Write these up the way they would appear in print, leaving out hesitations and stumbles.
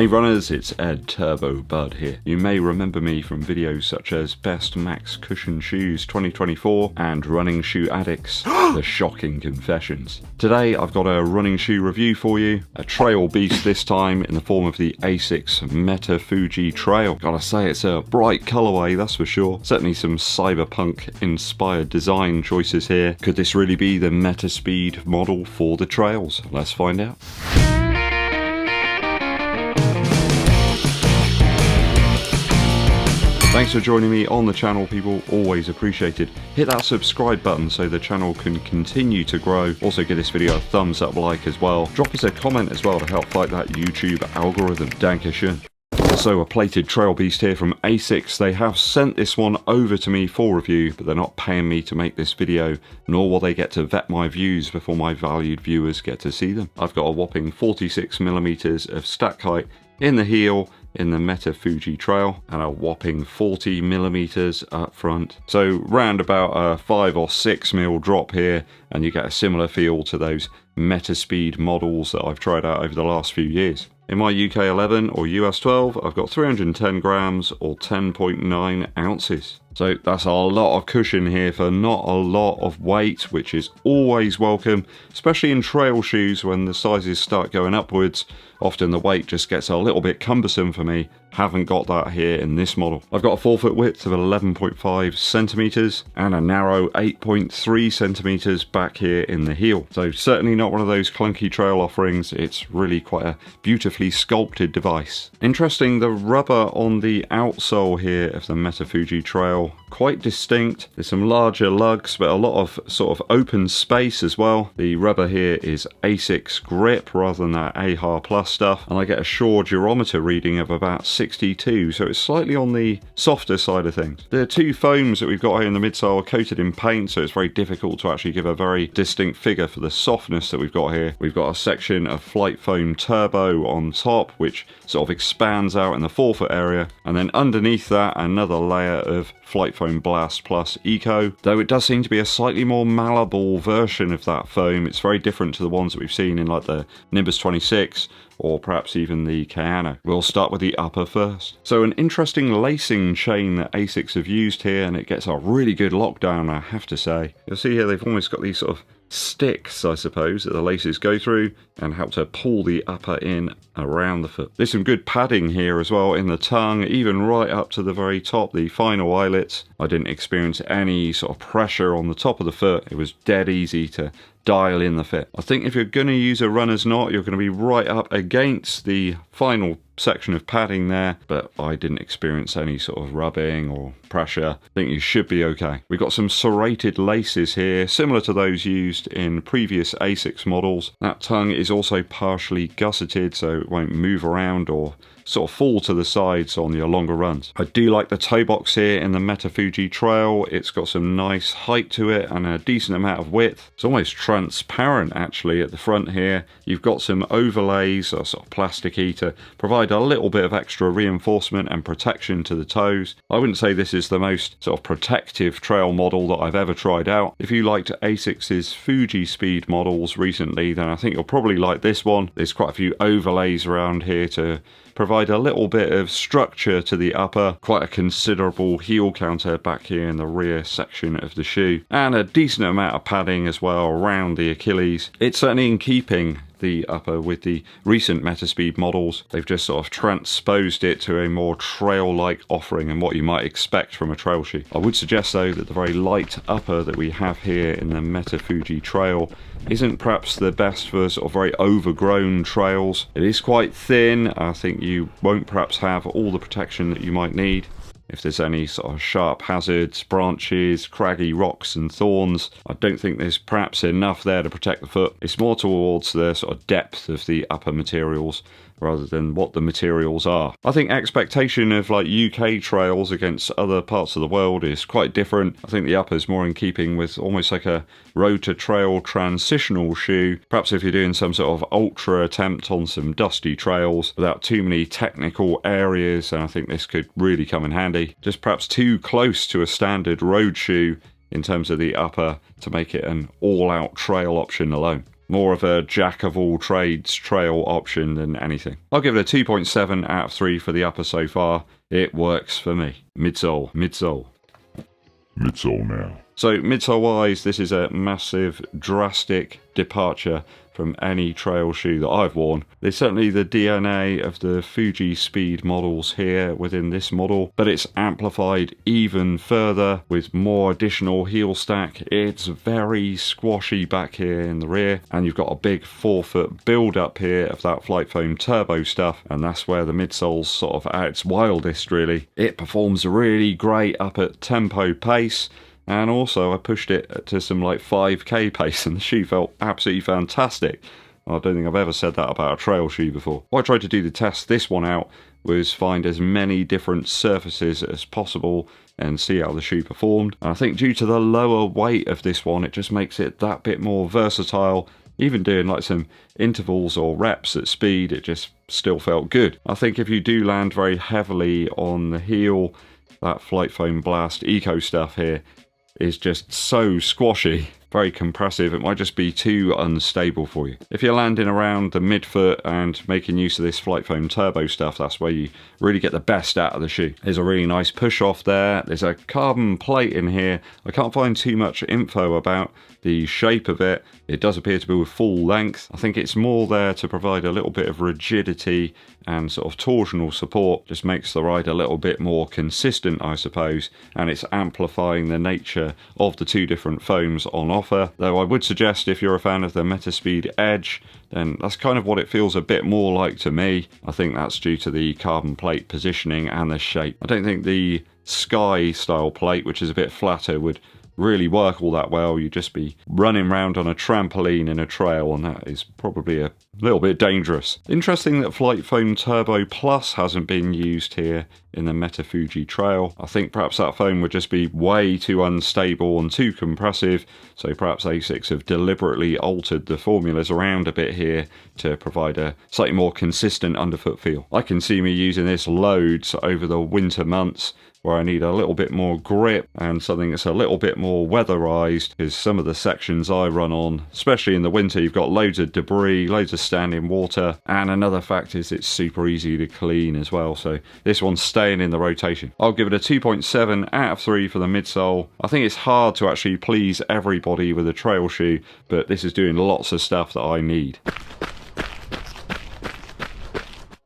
Hey runners, it's Eddbud here. You may remember me from videos such as Best Max Cushion Shoes 2024 and Running Shoe Addicts, The Shocking Confessions. Today I've got a running shoe review for you, a trail beast this time in the form of the ASICS METAFUJI TRAIL. Gotta say it's a bright colourway, that's for sure. Certainly some cyberpunk inspired design choices here. Could this really be the Metaspeed model for the trails? Let's find out. Thanks for joining me on the channel, people. Always appreciated. Hit that subscribe button so the channel can continue to grow. Also give this video a thumbs up like as well. Drop us a comment as well to help fight that YouTube algorithm. Dankeschön. Also a plated trail beast here from ASICS. They have sent this one over to me for review, but they're not paying me to make this video, nor will they get to vet my views before my valued viewers get to see them. I've got a whopping 46mm of stack height in the heel in the MetaFuji Trail and a whopping 40mm up front. So round about a 5 or 6mm drop here, and you get a similar feel to those Metaspeed models that I've tried out over the last few years. In my UK 11 or US 12, I've got 310 grams or 10.9 ounces. So that's a lot of cushion here for not a lot of weight, which is always welcome, especially in trail shoes when the sizes start going upwards. Often the weight just gets a little bit cumbersome for me. Haven't got that here in this model. I've got a forefoot width of 11.5 centimeters and a narrow 8.3 centimeters back here in the heel. So certainly not one of those clunky trail offerings. It's really quite a beautifully sculpted device. Interesting, the rubber on the outsole here of the MetaFuji Trail, quite distinct. There's some larger lugs, but a lot of sort of open space as well. The rubber here is ASICS grip rather than that AHA Plus stuff, and I get a Shore durometer reading of about 62, so it's slightly on the softer side of things. The two foams that we've got here in the midsole are coated in paint, so it's very difficult to actually give a very distinct figure for the softness that we've got here. We've got a section of Flight Foam Turbo on top, which sort of expands out in the forefoot area, and then underneath that another layer of Flight Foam Blast Plus Eco, though it does seem to be a slightly more malleable version of that foam. It's very different to the ones that we've seen in like the Nimbus 26 or perhaps even the Kayano. We'll start with the upper first. So an interesting lacing chain that ASICS have used here, and it gets a really good lockdown, I have to say. You'll see here they've almost got these sort of sticks, I suppose, that the laces go through and help to pull the upper in around the foot. There's some good padding here as well in the tongue, even right up to the very top, the final eyelets. I didn't experience any sort of pressure on the top of the foot. It was dead easy to dial in the fit. I think if you're going to use a runner's knot, you're going to be right up against the final section of padding there, but I didn't experience any sort of rubbing or pressure. I think you should be okay. We've got some serrated laces here, similar to those used in previous ASICS models. That tongue is also partially gusseted, so it won't move around or sort of fall to the sides on your longer runs. I do like the toe box here in the MetaFuji Trail. It's got some nice height to it and a decent amount of width. It's almost transparent actually at the front here. You've got some overlays or sort of plasticky to provide a little bit of extra reinforcement and protection to the toes. I wouldn't say this is the most sort of protective trail model that I've ever tried out. If you liked ASICS's Fuji Speed models recently, then I think you'll probably like this one. There's quite a few overlays around here to provide a little bit of structure to the upper, quite a considerable heel counter back here in the rear section of the shoe, and a decent amount of padding as well around the Achilles. It's certainly in keeping, the upper, with the recent Metaspeed models. They've just sort of transposed it to a more trail-like offering and what you might expect from a trail shoe. I would suggest though that the very light upper that we have here in the MetaFuji Trail isn't perhaps the best for sort of very overgrown trails. It is quite thin. I think you won't perhaps have all the protection that you might need. If there's any sort of sharp hazards, branches, craggy rocks and thorns, I don't think there's perhaps enough there to protect the foot. It's more towards the sort of depth of the upper materials rather than what the materials are. I think expectation of like UK trails against other parts of the world is quite different. I think the upper's more in keeping with almost like a road to trail transitional shoe. Perhaps if you're doing some sort of ultra attempt on some dusty trails without too many technical areas, and I think this could really come in handy. Just perhaps too close to a standard road shoe in terms of the upper to make it an all-out trail option alone. more of a jack of all trades trail option than anything. I'll give it a 2.7 out of 3 for the upper so far. It works for me. Midsole, midsole. Midsole now. So midsole wise, this is a massive, drastic departure from any trail shoe that I've worn. There's certainly the DNA of the Fuji Speed models here within this model, but it's amplified even further with more additional heel stack. It's very squashy back here in the rear, and you've got a big 4-foot build up here of that Flight Foam turbo stuff, and that's where the midsole's sort of at its wildest really. It performs really great up at tempo pace. And also I pushed it to some like 5k pace and the shoe felt absolutely fantastic. I don't think I've ever said that about a trail shoe before. What I tried to do to test this one out was find as many different surfaces as possible and see how the shoe performed. And I think due to the lower weight of this one, it just makes it that bit more versatile. Even doing like some intervals or reps at speed, it just still felt good. I think if you do land very heavily on the heel, that Flight Foam Blast Eco stuff here is just so squashy, very compressive. It might just be too unstable for you. If you're landing around the midfoot and making use of this Flight Foam turbo stuff, that's where you really get the best out of the shoe. There's a really nice push off there. There's a carbon plate in here. I can't find too much info about the shape of it. It does appear to be with full length. I think it's more there to provide a little bit of rigidity and sort of torsional support. Just makes the ride a little bit more consistent, I suppose, and it's amplifying the nature of the two different foams on offer. Though I would suggest if you're a fan of the Metaspeed Edge, then that's kind of what it feels a bit more like to me. I think that's due to the carbon plate positioning and the shape. I don't think the Sky style plate, which is a bit flatter, would really work all that well. You'd just be running around on a trampoline in a trail, and that is probably a little bit dangerous. Interesting that Flight Foam Turbo Plus hasn't been used here in the Metafuji Trail. I think perhaps that foam would just be way too unstable and too compressive, so perhaps ASICS have deliberately altered the formulas around a bit here to provide a slightly more consistent underfoot feel. I can see me using this loads over the winter months, where I need a little bit more grip and something that's a little bit more weatherized, because some of the sections I run on, especially in the winter, you've got loads of debris, loads of standing water, and another fact is it's super easy to clean as well, so this one's staying in the rotation. I'll give it a 2.7 out of 3 for the midsole. I think it's hard to actually please everybody with a trail shoe, but this is doing lots of stuff that I need.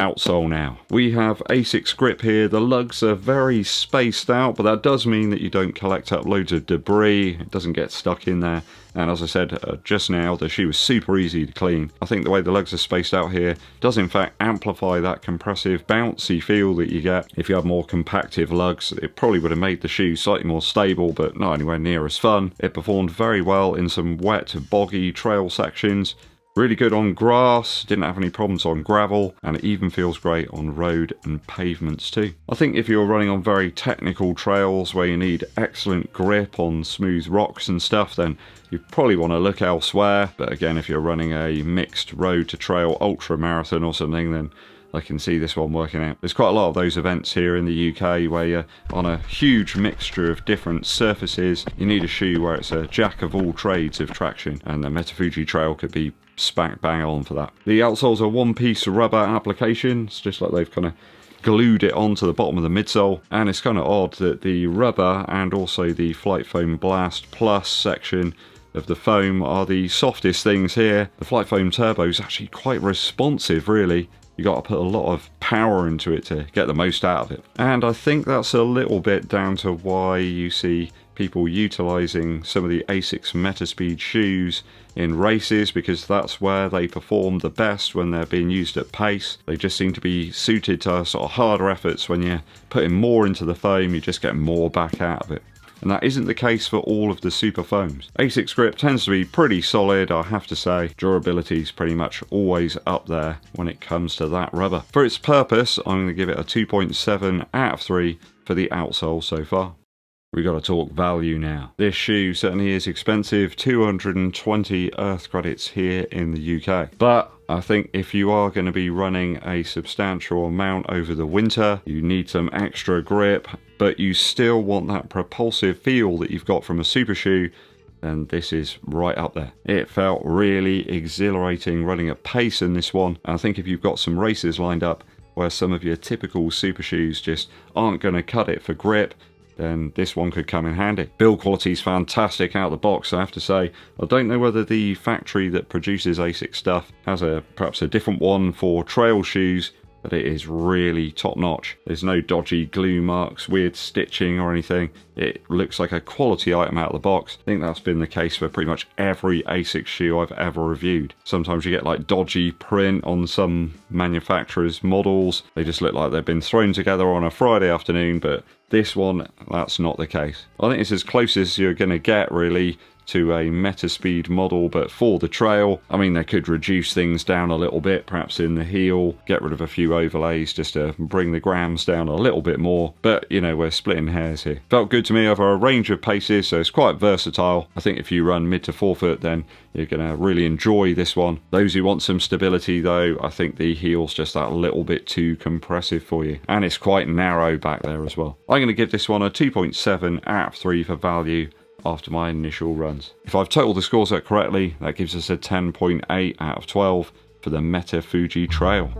Outsole now. We have ASICS grip here. The lugs are very spaced out, but that does mean that you don't collect up loads of debris. It doesn't get stuck in there. And as I said just now, the shoe is super easy to clean. I think the way the lugs are spaced out here does in fact amplify that compressive, bouncy feel that you get. If you have more compactive lugs, it probably would have made the shoe slightly more stable, but not anywhere near as fun. It performed very well in some wet, boggy trail sections. Really good on grass, didn't have any problems on gravel, and it even feels great on road and pavements too. I think if you're running on very technical trails where you need excellent grip on smooth rocks and stuff, then you probably want to look elsewhere. But again, if you're running a mixed road to trail ultra marathon or something, then I can see this one working out. There's quite a lot of those events here in the UK where you're on a huge mixture of different surfaces. You need a shoe where it's a jack of all trades of traction, and the Metafuji Trail could be smack bang on for that. The outsole's a one-piece rubber application. It's just like they've kind of glued it onto the bottom of the midsole, and it's kind of odd that the rubber and also the Flight Foam Blast Plus section of the foam are the softest things here. The Flight Foam Turbo is actually quite responsive really. You got to put a lot of power into it to get the most out of it. And I think that's a little bit down to why you see people utilizing some of the ASICS Metaspeed shoes in races, because that's where they perform the best when they're being used at pace. They just seem to be suited to sort of harder efforts. When you're putting more into the foam, you just get more back out of it. And that isn't the case for all of the super foams. ASICS grip tends to be pretty solid, I have to say. Durability is pretty much always up there when it comes to that rubber. For its purpose, I'm going to give it a 2.7 out of 3 for the outsole so far. We got to talk value now. This shoe certainly is expensive, 220 Earth credits here in the UK. But I think if you are going to be running a substantial amount over the winter, you need some extra grip, but you still want that propulsive feel that you've got from a super shoe, then this is right up there. It felt really exhilarating running at pace in this one. And I think if you've got some races lined up where some of your typical super shoes just aren't going to cut it for grip, then this one could come in handy. Build quality is fantastic out of the box, I have to say. I don't know whether the factory that produces ASICS stuff has perhaps a different one for trail shoes, but it is really top notch. There's no dodgy glue marks, weird stitching or anything. It looks like a quality item out of the box. I think that's been the case for pretty much every ASICS shoe I've ever reviewed. Sometimes you get like dodgy print on some manufacturers' models. They just look like they've been thrown together on a Friday afternoon, but this one, that's not the case. I think it's as close as you're going to get really to a Metaspeed model, but for the trail. I mean, they could reduce things down a little bit, perhaps in the heel, get rid of a few overlays just to bring the grams down a little bit more, but you know, we're splitting hairs here. Felt good to me over a range of paces, so it's quite versatile. I think if you run mid to forefoot, then you're gonna really enjoy this one. Those who want some stability though, I think the heel's just that little bit too compressive for you, and it's quite narrow back there as well. I'm gonna give this one a 2.7 out of 3 for value after my initial runs. If I've totaled the scores out correctly, that gives us a 10.8 out of 12 for the Metafuji Trail.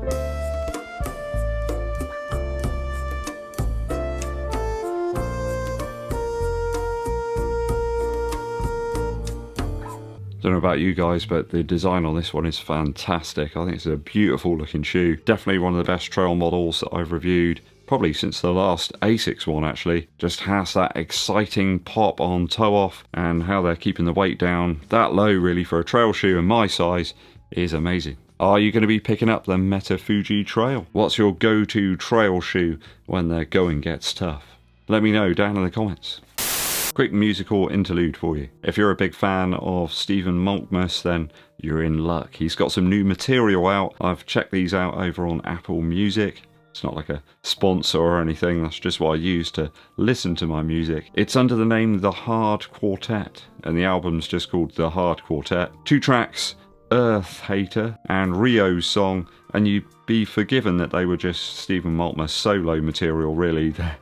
Don't know about you guys, but the design on this one is fantastic. I think it's a beautiful looking shoe. Definitely one of the best trail models that I've reviewed, probably since the last ASICS one actually. Just has that exciting pop on toe off, and how they're keeping the weight down that low really for a trail shoe in my size is amazing. Are you going to be picking up the Metafuji Trail? What's your go-to trail shoe when the going gets tough? Let me know down in the comments. Quick musical interlude for you. If you're a big fan of Stephen Malkmus, then you're in luck. He's got some new material out. I've checked these out over on Apple Music. It's not like a sponsor or anything, that's just what I use to listen to my music. It's under the name The Hard Quartet, and the album's just called The Hard Quartet. 2 tracks, Earth Hater and Rio's song, and you'd be forgiven that they were just Stephen Malkmus solo material really. They're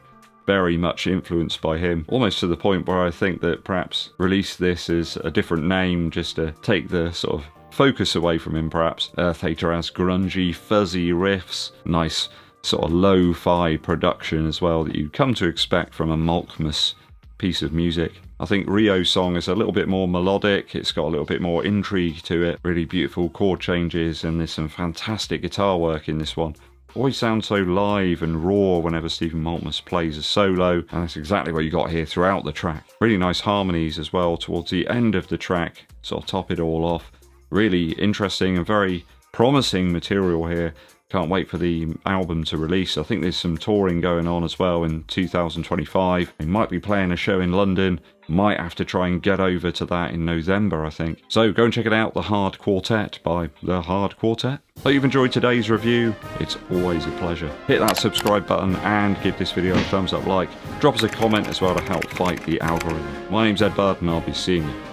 very much influenced by him, almost to the point where I think that perhaps release this as a different name just to take the sort of focus away from him perhaps. Earth Hater has grungy, fuzzy riffs, nice sort of lo-fi production as well that you'd come to expect from a Malkmus piece of music. I think Rio's song is a little bit more melodic, it's got a little bit more intrigue to it, really beautiful chord changes, and there's some fantastic guitar work in this one. Always sounds so live and raw whenever Stephen Malkmus plays a solo, and that's exactly what you got here throughout the track. Really nice harmonies as well towards the end of the track, sort of top it all off. Really interesting and very promising material here. Can't wait for the album to release. I think there's some touring going on as well in 2025. They might be playing a show in London. Might have to try and get over to that in November, I think. So go and check it out, The Hard Quartet by The Hard Quartet. Hope you've enjoyed today's review. It's always a pleasure. Hit that subscribe button and give this video a thumbs up like. Drop us a comment as well to help fight the algorithm. My name's Eddbud and I'll be seeing you